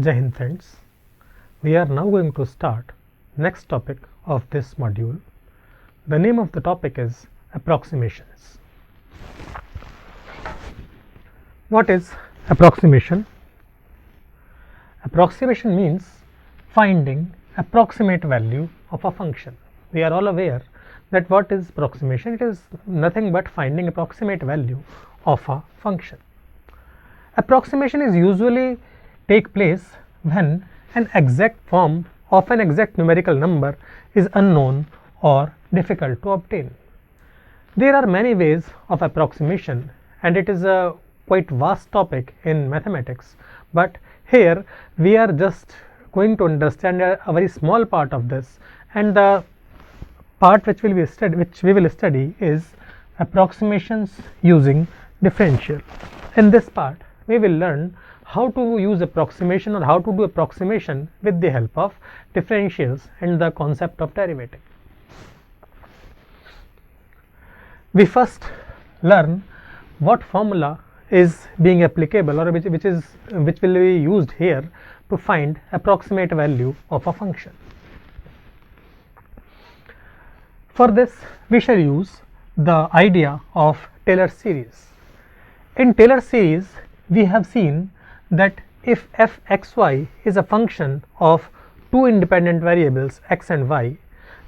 Jai Hind friends, we are now going to start next topic of this module. The name of the topic is approximations. What is approximation? Approximation means finding approximate value of a function. We are all aware that what is approximation? It is nothing but finding approximate value of a function. Approximation is usually take place when an exact form of an exact numerical number is unknown or difficult to obtain. There are many ways of approximation, and it is a quite vast topic in mathematics, but here we are just going to understand a very small part of this, and the part which we will study is approximations using differential. In this part we will learn how to use approximation or how to do approximation with the help of differentials and the concept of derivative. We first learn what formula is being applicable or which will be used here to find approximate value of a function. For this we shall use the idea of Taylor series. In Taylor series we have seen that if f(xy) is a function of two independent variables x and y,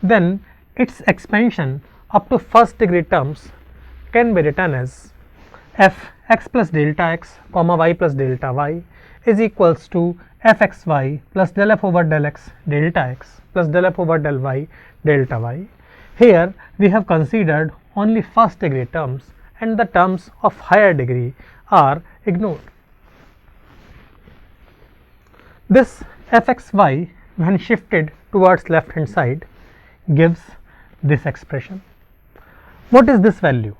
then its expansion up to first degree terms can be written as f(x plus delta x, y plus delta y) is equals to f(xy) plus del f over del x delta x plus del f over del y delta y. Here we have considered only first degree terms, and the terms of higher degree are ignored. This f(xy) when shifted towards left hand side gives this expression. What is this value?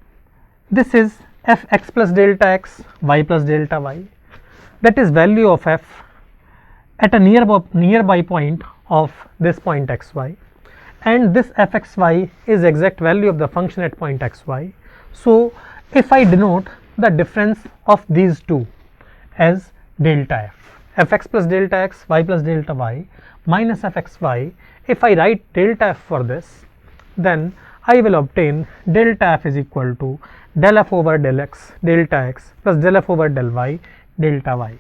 This is f(x plus delta x, y plus delta y), that is value of f at a nearby point of this point xy, and this f(xy) is exact value of the function at point xy. So if I denote the difference of these two as delta f, fx plus delta x, y plus delta y minus f(xy), if I write delta f for this, then I will obtain delta f is equal to del f over del x delta x plus del f over del y delta y.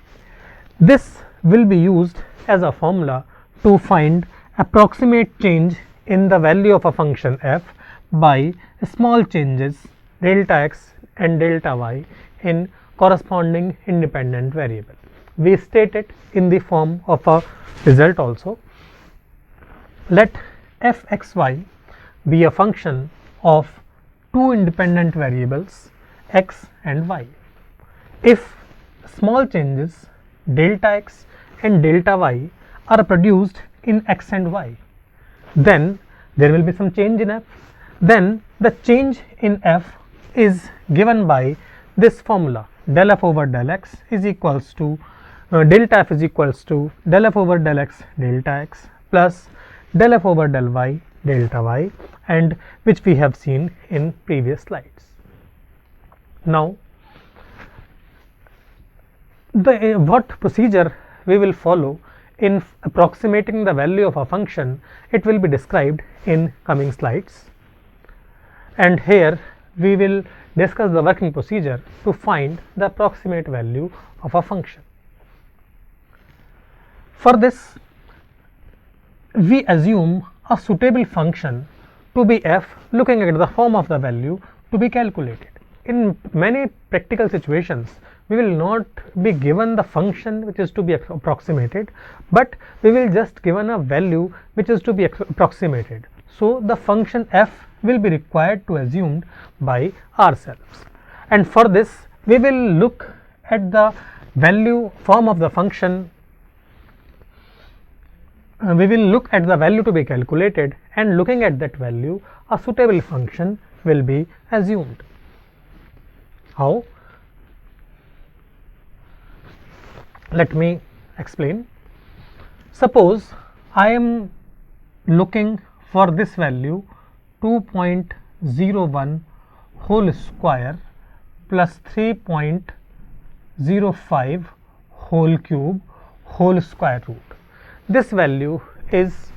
This will be used as a formula to find approximate change in the value of a function f by small changes delta x and delta y in corresponding independent variable. We state it in the form of a result also. Let f(xy) be a function of two independent variables x and y. If small changes delta x and delta y are produced in x and y, then there will be some change in f. Then the change in f is given by this formula, del f over del x is equals to delta f is equals to del f over del x delta x plus del f over del y delta y, and which we have seen in previous slides. Now what procedure we will follow in approximating the value of a function, it will be described in coming slides, and here we will discuss the working procedure to find the approximate value of a function. For this we assume a suitable function to be f looking at the form of the value to be calculated. In many practical situations we will not be given the function which is to be approximated, but we will just given a value which is to be approximated. So the function f will be required to assumed by ourselves, and for this we will look at the value form of the function. We will look at the value to be calculated, and looking at that value a suitable function will be assumed. How? Let me explain. Suppose I am looking for this value 2.01 whole square plus 3.05 whole cube whole square root. This value is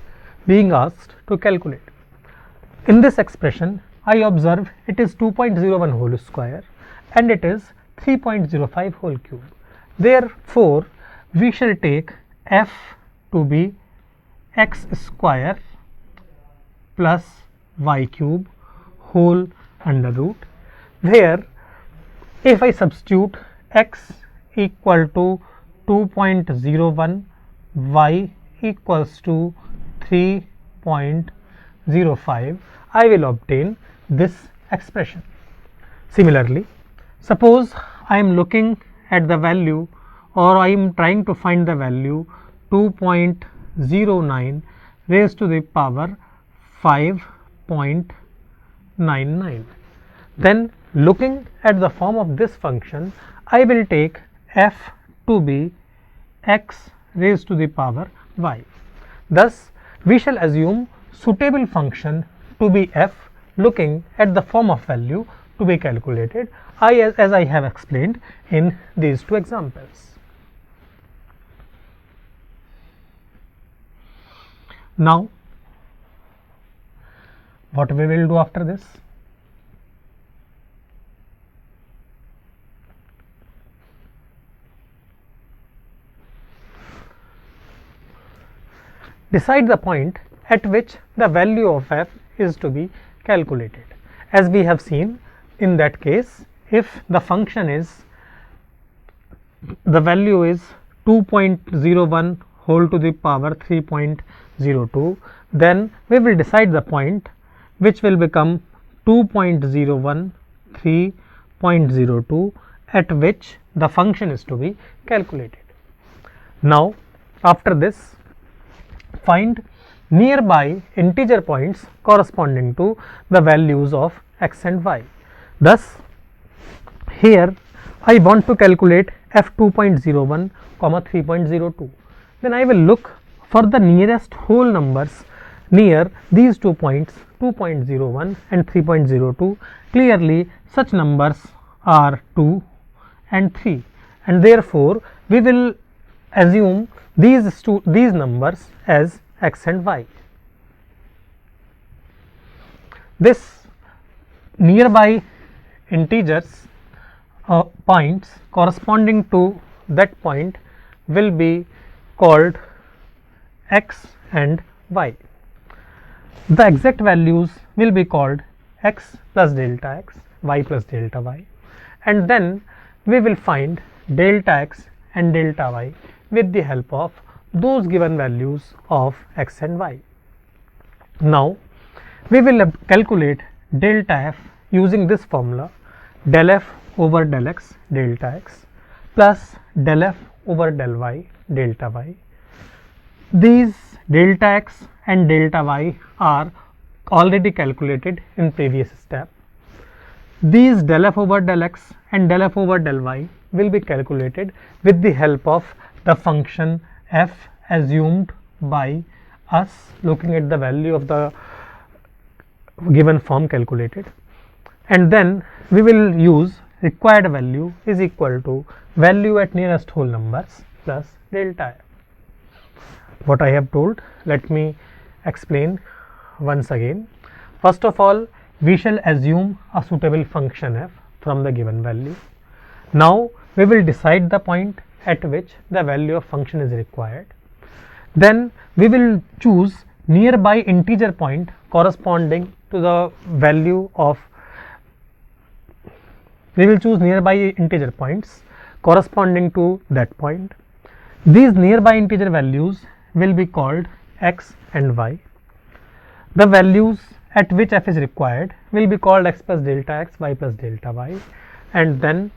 being asked to calculate. In this expression, I observe it is 2.01 whole square and it is 3.05 whole cube. Therefore, we shall take f to be x square plus y cube whole under root, where if I substitute x equal to 2.01, y equals to 3.05, I will obtain this expression. Similarly, suppose I am looking at the value, or I am trying to find the value 2.09 raised to the power 5.99. Then, looking at the form of this function, I will take f to be x raised to the power y. Thus, we shall assume suitable function to be f looking at the form of value to be calculated, as I have explained in these two examples. Now, what we will do after this? Decide the point at which the value of f is to be calculated. As we have seen, in that case, if the function is, the value is 2.01 whole to the power 3.02, then we will decide the point which will become 2.01 3.02 at which the function is to be calculated. Now, after this, find nearby integer points corresponding to the values of x and y. Thus, here I want to calculate f 2.01, 3.02. Then I will look for the nearest whole numbers near these 2 points, 2.01 and 3.02. Clearly, such numbers are 2 and 3, and therefore we will assume these numbers as x and y. This nearby integers points corresponding to that point will be called x and y. The exact values will be called x plus delta x, y plus delta y, and then we will find delta x and delta y with the help of those given values of x and y. Now, we will calculate delta f using this formula, del f over del x delta x plus del f over del y delta y. These delta x and delta y are already calculated in previous step. These del f over del x and del f over del y will be calculated with the help of the function f assumed by us looking at the value of the given form calculated, and then we will use required value is equal to value at nearest whole numbers plus delta f. What I have told, let me explain once again. First of all, we shall assume a suitable function f from the given value. Now, we will decide the point at which the value of function is required. Then we will choose nearby integer point corresponding to the value of, we will choose nearby integer points corresponding to that point. These nearby integer values will be called x and y. The values at which f is required will be called x plus delta x, y plus delta y, and then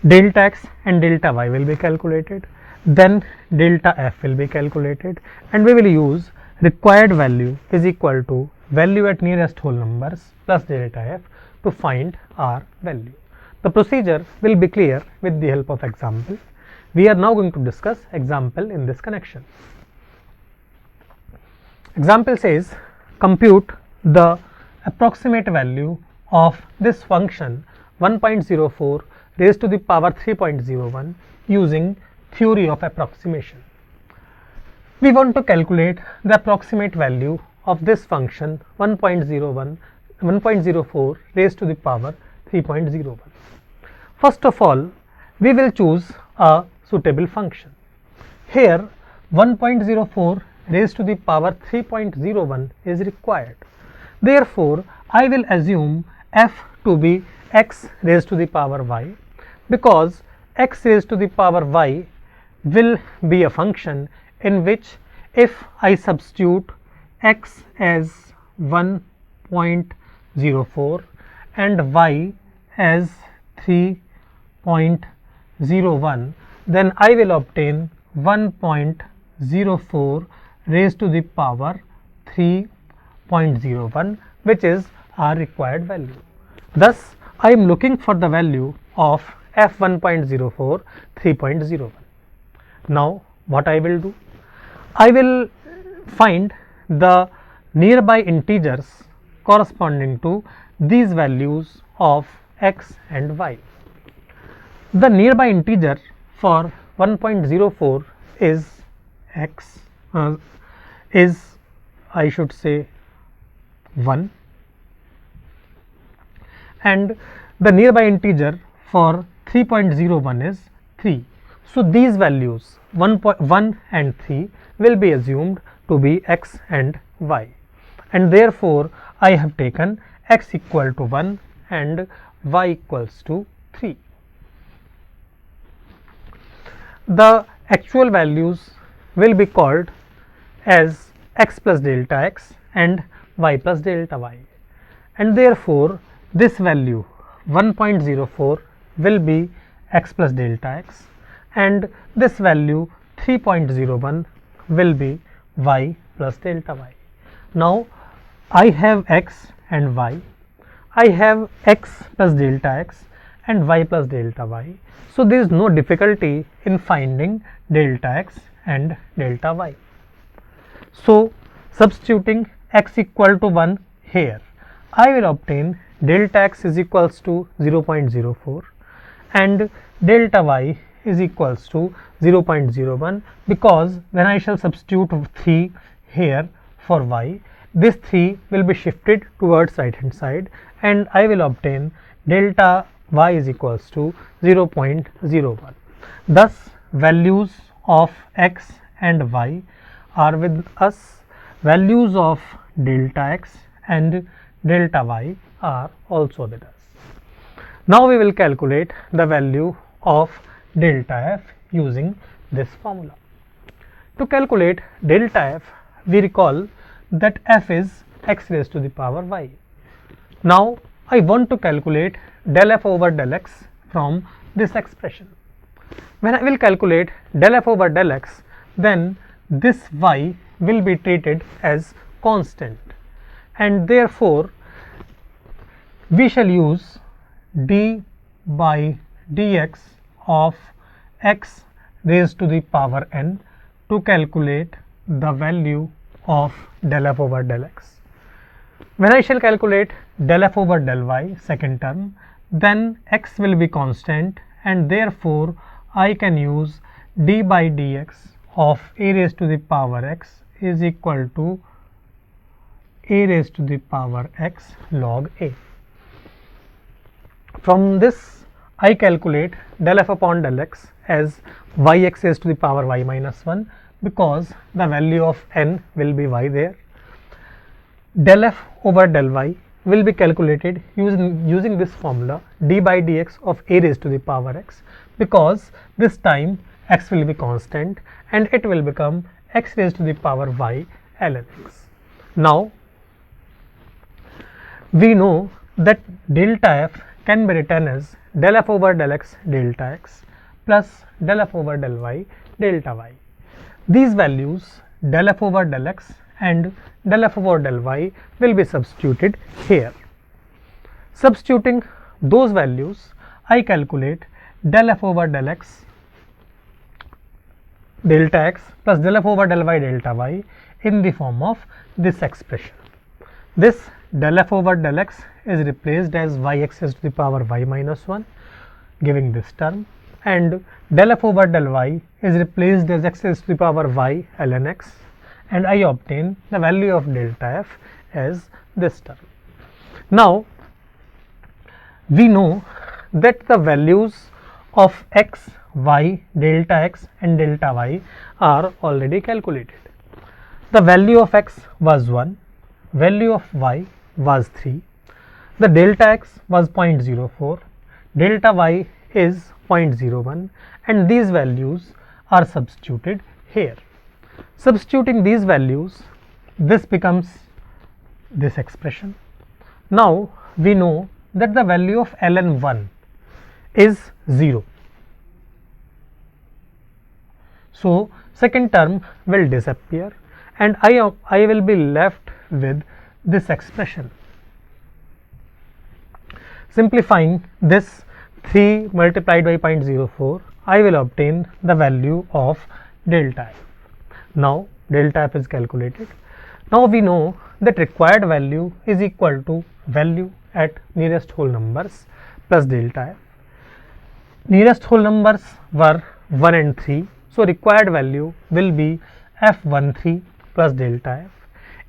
delta x and delta y will be calculated. Then delta f will be calculated, and we will use required value is equal to value at nearest whole numbers plus delta f to find our value. The procedure will be clear with the help of example. We are now going to discuss example in this connection. Example says, compute the approximate value of this function 1.04 raised to the power 3.01 using theory of approximation. We want to calculate the approximate value of this function 1.04 raised to the power 3.01. First of all, we will choose a suitable function. Here 1.04 raised to the power 3.01 is required. Therefore, I will assume f to be x raised to the power y, because x raised to the power y will be a function in which if I substitute x as 1.04 and y as 3.01, then I will obtain 1.04 raised to the power 3.01, which is our required value. Thus, I am looking for the value of f 1.04 3.01. Now, what I will do? I will find the nearby integers corresponding to these values of x and y. The nearby integer for 1.04 is x, I should say 1, and the nearby integer for 3.01 is 3. So, these values 1 and 3 will be assumed to be x and y, and therefore, I have taken x equal to 1 and y equals to 3. The actual values will be called as x plus delta x and y plus delta y, and therefore, this value 1.04 will be x plus delta x and this value 3.01 will be y plus delta y. Now, I have x and y, I have x plus delta x and y plus delta y. So, there is no difficulty in finding delta x and delta y. So, substituting x equal to 1 here, I will obtain delta x is equals to 0.04 and delta y is equals to 0.01, because when I shall substitute 3 here for y, this 3 will be shifted towards right hand side and I will obtain delta y is equals to 0.01. Thus, values of x and y are with us, values of delta x and delta y are also with us. Now, we will calculate the value of delta f using this formula. To calculate delta f, we recall that f is x raised to the power y. Now, I want to calculate del f over del x from this expression. When I will calculate del f over del x, then this y will be treated as constant, and therefore, we shall use d by dx of x raised to the power n to calculate the value of del f over del x. When I shall calculate del f over del y second term, then x will be constant and therefore, I can use d by dx of a raised to the power x is equal to a raised to the power x log a. From this, I calculate del f upon del x as y x raised to the power y minus 1, because the value of n will be y there. Del f over del y will be calculated using this formula d by dx of a raised to the power x, because this time x will be constant and it will become x raised to the power y ln x. Now, we know that delta f can be written as del f over del x delta x plus del f over del y delta y. These values del f over del x and del f over del y will be substituted here. Substituting those values, I calculate del f over del x delta x plus del f over del y delta y in the form of this expression. This del f over del x is replaced as y x raised to the power y minus 1. giving this term, and del f over del y is replaced as x raised to the power y ln x, and I obtain the value of delta f as this term. Now we know that the values of x, y, delta x and delta y are already calculated. The value of x was 1, value of y was 3, the delta x was 0.04, delta y is 0.01, and these values are substituted here. Substituting these values, this becomes this expression. Now we know that the value of ln 1 is 0. So second term will disappear, and I will be left with this expression. Simplifying this 3 multiplied by 0.04, I will obtain the value of delta f. Now delta f is calculated. Now we know that required value is equal to value at nearest whole numbers plus delta f. Nearest whole numbers were 1 and 3, so required value will be f13 plus delta f.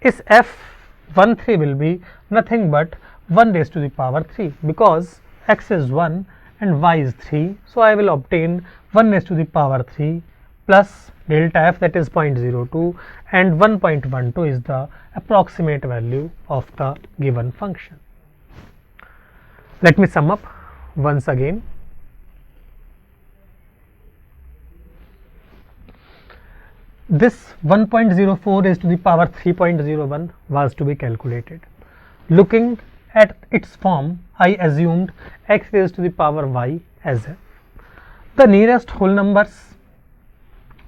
Is f13 will be nothing but 1 raised to the power 3, because x is 1 and y is 3, so I will obtain 1 raised to the power 3 plus delta f, that is 0.02, and 1.12 is the approximate value of the given function. Let me sum up once again. This 1.04 raised to the power 3.01 was to be calculated. Looking at its form, I assumed x raised to the power y as f. The nearest whole numbers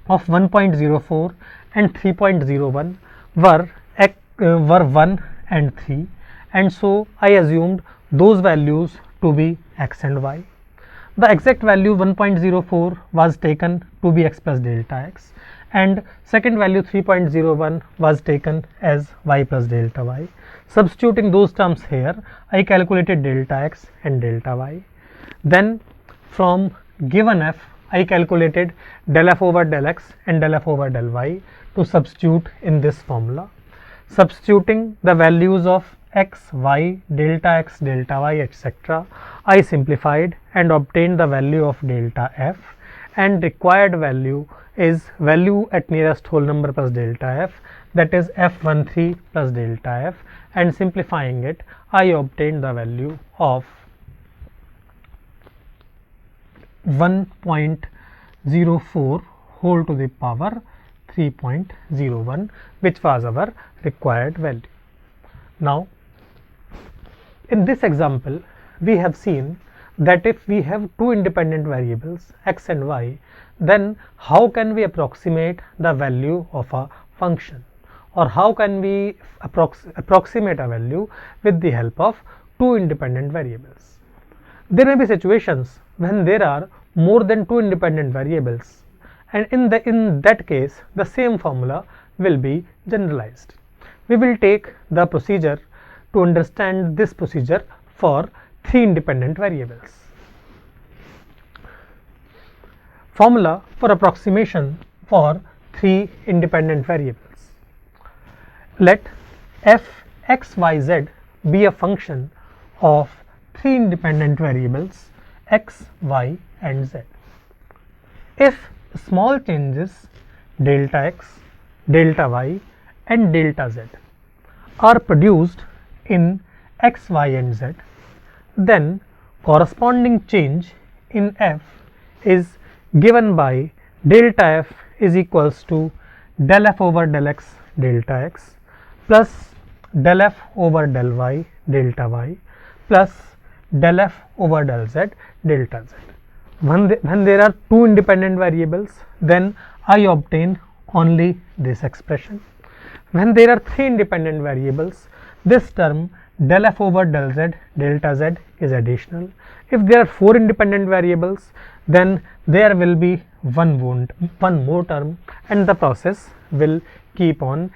of 1.04 and 3.01 were 1 and 3, and so I assumed those values to be x and y. The exact value 1.04 was taken to be x plus delta x, and second value 3.01 was taken as y plus delta y. Substituting those terms here, I calculated delta x and delta y. Then from given f, I calculated del f over del x and del f over del y to substitute in this formula. Substituting the values of x, y, delta x, delta y, etc., I simplified and obtained the value of delta f, and required value is value at nearest whole number plus delta f, that is f13 plus delta f, and simplifying it, I obtained the value of 1.04 whole to the power 3.01, which was our required value. Now in this example, we have seen that if we have two independent variables x and y, then how can we approximate the value of a function, or how can we approximate a value with the help of two independent variables. There may be situations when there are more than two independent variables, and in that case the same formula will be generalized. We will take the procedure to understand this procedure for three independent variables. Formula for approximation for three independent variables. Let f x y z be a function of three independent variables x, y and z. If small changes delta x, delta y and delta z are produced in x, y and z, then corresponding change in f is given by delta f is equals to del f over del x delta x plus del f over del y delta y plus del f over del z delta z. When there are two independent variables, then I obtain only this expression. When there are three independent variables, this term del f over del z delta z is additional. If there are four independent variables, then there will be one more term, and the process will keep on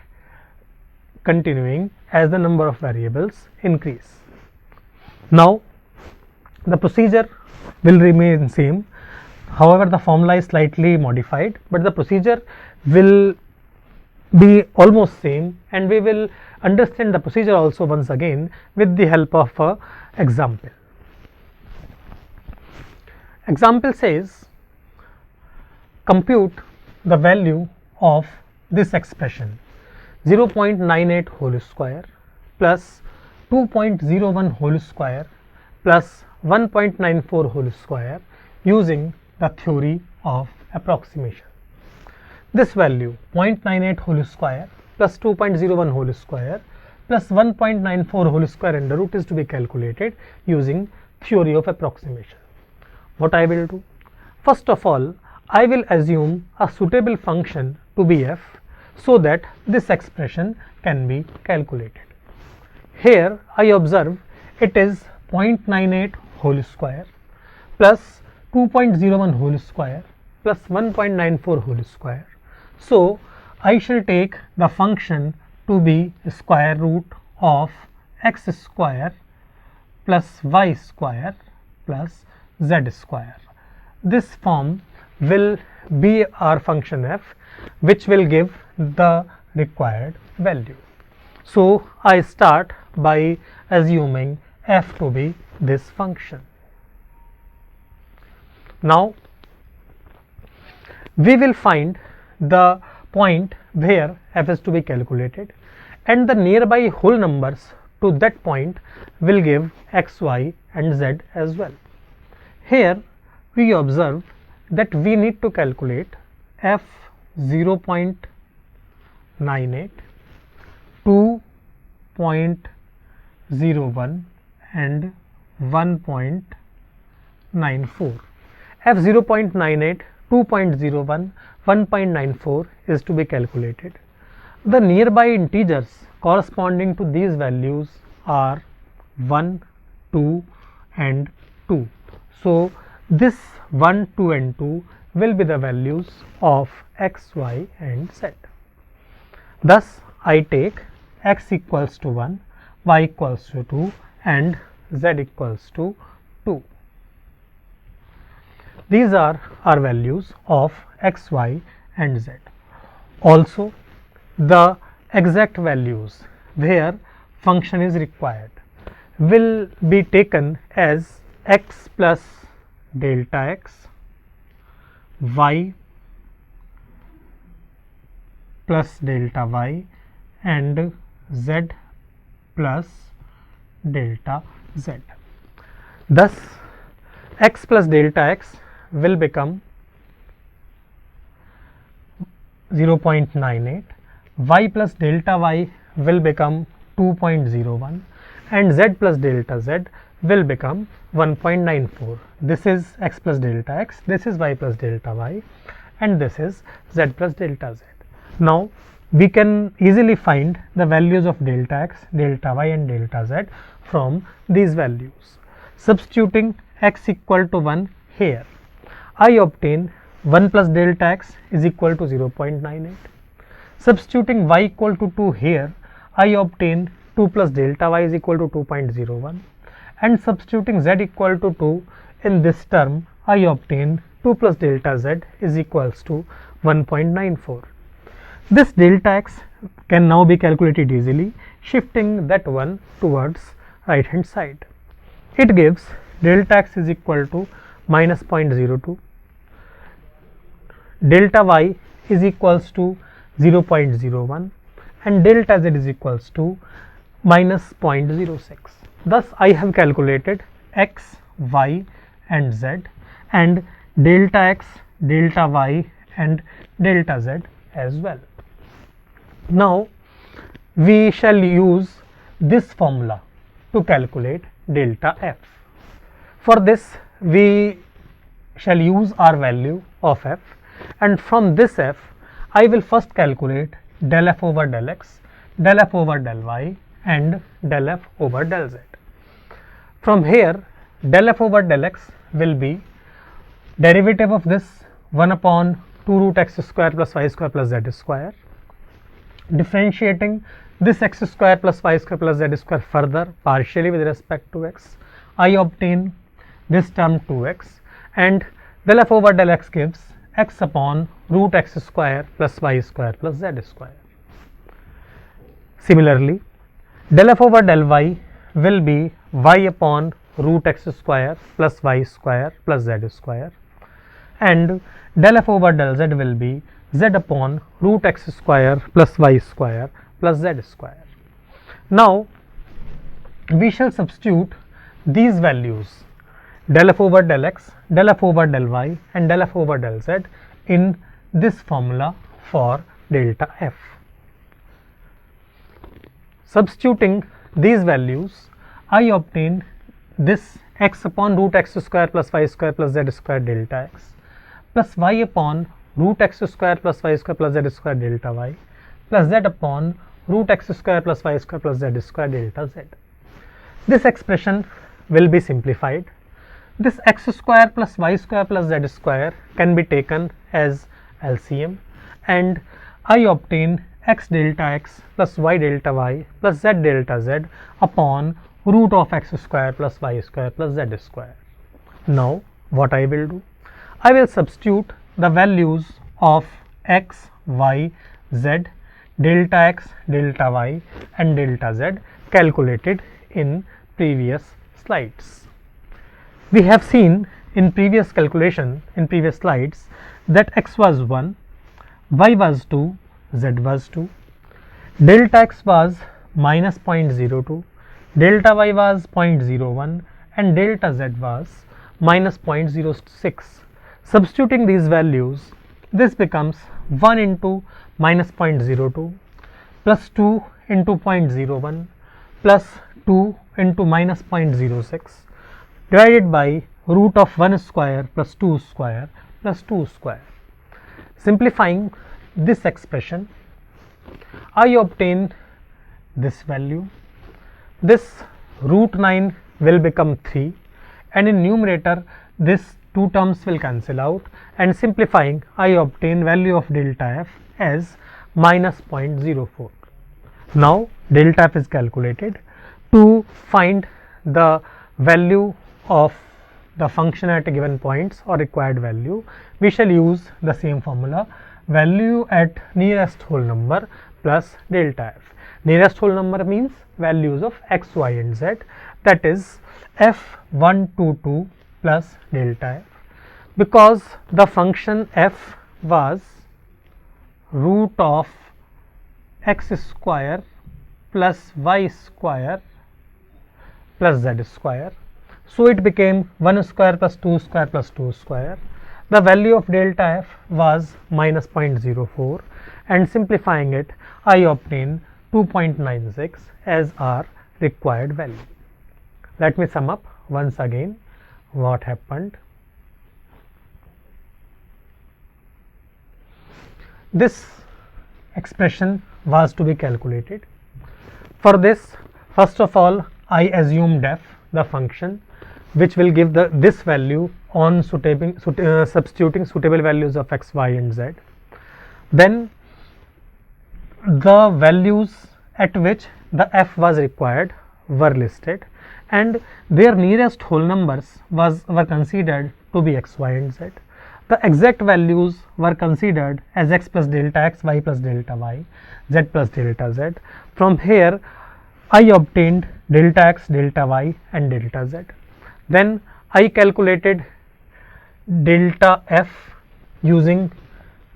continuing as the number of variables increase. Now the procedure will remain same. However, the formula is slightly modified, but the procedure will be almost same, and we will understand the procedure also once again with the help of a example. Example says, compute the value of this expression 0.98 whole square plus 2.01 whole square plus 1.94 whole square using the theory of approximation. This value 0.98 whole square plus 2.01 whole square plus 1.94 whole square under root is to be calculated using theory of approximation. What I will do? First of all, I will assume a suitable function to be f so that this expression can be calculated. Here I observe it is 0.98 whole square plus 2.01 whole square plus 1.94 whole square. So I shall take the function to be square root of x square plus y square plus z square. This form will be our function f, which will give the required value. So I start by assuming f to be this function. Now we will find the point where f is to be calculated, and the nearby whole numbers to that point will give x, y and z as well. Here we observe that we need to calculate f 0.98, 2.01 and 1.94. f 0.98, 2.01, 1.94 is to be calculated. The nearby integers corresponding to these values are 1, 2 and 2. So this 1, 2 and 2 will be the values of x, y and z. Thus I take x equals to 1, y equals to 2 and z equals to 2. These are our values of x, y and z. Also the exact values where function is required will be taken as x plus delta x, y plus delta y and z plus delta z. Thus x plus delta x will become 0.98, y plus delta y will become 2.01 and z plus delta z will become 1.94. This is x plus delta x, this is y plus delta y and this is z plus delta z. Now we can easily find the values of delta x, delta y and delta z from these values. Substituting x equal to 1 here, I obtain 1 plus delta x is equal to 0.98. Substituting y equal to 2 here, I obtain 2 plus delta y is equal to 2.01, and substituting z equal to 2 in this term, I obtain 2 plus delta z is equals to 1.94. This delta x can now be calculated easily, shifting that one towards right hand side. It gives delta x is equal to minus 0.02, delta y is equals to 0.01 and delta z is equals to minus 0.06. Thus I have calculated x, y and z and delta x, delta y and delta z as well. Now we shall use this formula to calculate delta f. For this we shall use our value of f, and from this f I will first calculate del f over del x, del f over del y and del f over del z. From here del f over del x will be derivative of this 1 upon 2 root x square plus y square plus z square. Differentiating this x square plus y square plus z square further partially with respect to x, I obtain this term 2x, and del f over del x gives x upon root x square plus y square plus z square. Similarly, del f over del y will be y upon root x square plus y square plus z square, and del f over del z will be z upon root x square plus y square plus z square. Now we shall substitute these values del f over del x, del f over del y and del f over del z in this formula for delta f. Substituting these values, I obtain this x upon root x square plus y square plus z square delta x plus y upon root x square plus y square plus z square delta y plus z upon root x square plus y square plus z square delta z. This expression will be simplified. This x square plus y square plus z square can be taken as LCM, and I obtain x delta x plus y delta y plus z delta z upon root of x square plus y square plus z square. Now what I will do? I will substitute the values of x, y, z, delta x, delta y and delta z calculated in previous slides. We have seen in previous calculation in previous slides that x was 1, y was 2, z was 2, delta x was minus 0.02, delta y was 0.01 and delta z was minus 0.06. Substituting these values, this becomes 1 into minus 0.02 plus 2 into 0.01 plus 2 into minus 0.06 divided by root of 1 square plus 2 square plus 2 square. Simplifying this expression, I obtain this value. This root 9 will become 3, and in numerator this two terms will cancel out, and simplifying I obtain value of delta f as minus 0.04. Now delta f is calculated. To find the value of the function at given points or required value, we shall use the same formula, value at nearest whole number plus delta f. Nearest whole number means values of x, y and z, that is f122 plus delta f. Because the function f was root of x square plus y square plus z square, so it became 1 square plus 2 square plus 2 square. The value of delta f was minus 0.04, and simplifying it I obtain 2.96 as our required value. Let me sum up once again what happened. This expression was to be calculated. For this, first of all, I assumed f, the function, which will give this value on substituting suitable values of x, y and z. Then the values at which the f was required were listed, and their nearest whole numbers were considered to be x, y and z. The exact values were considered as x plus delta x, y plus delta y, z plus delta z. From here I obtained delta x, delta y and delta z. Then I calculated delta f using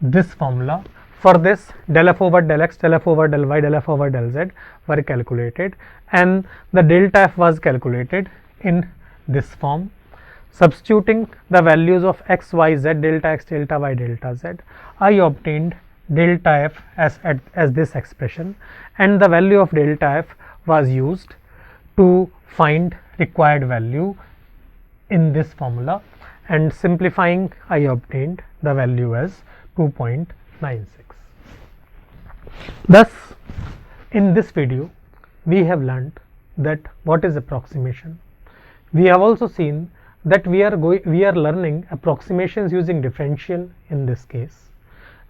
this formula. For this, del f over del x, del f over del y, del f over del z were calculated, and the delta f was calculated in this form. Substituting the values of x, y, z, delta x, delta y, delta z, I obtained delta f as this expression, and the value of delta f was used to find required value in this formula, and simplifying I obtained the value as 2.96. Thus, in this video we have learnt that what is approximation. We have also seen that we are learning approximations using differential in this case.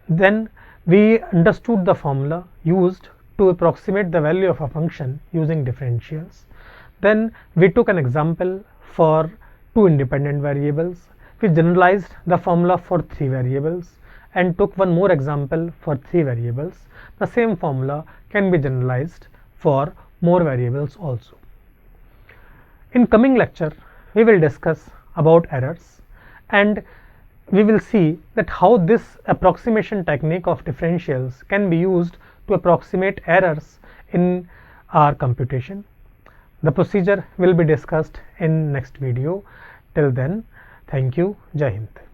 Then we understood the formula used to approximate the value of a function using differentials. Then we took an example for 2 independent variables. We generalized the formula for 3 variables and took one more example for 3 variables. The same formula can be generalized for more variables also. In coming lecture, we will discuss about errors, and we will see that how this approximation technique of differentials can be used to approximate errors in our computation. The procedure will be discussed in next video. Till then, thank you. Jai Hind.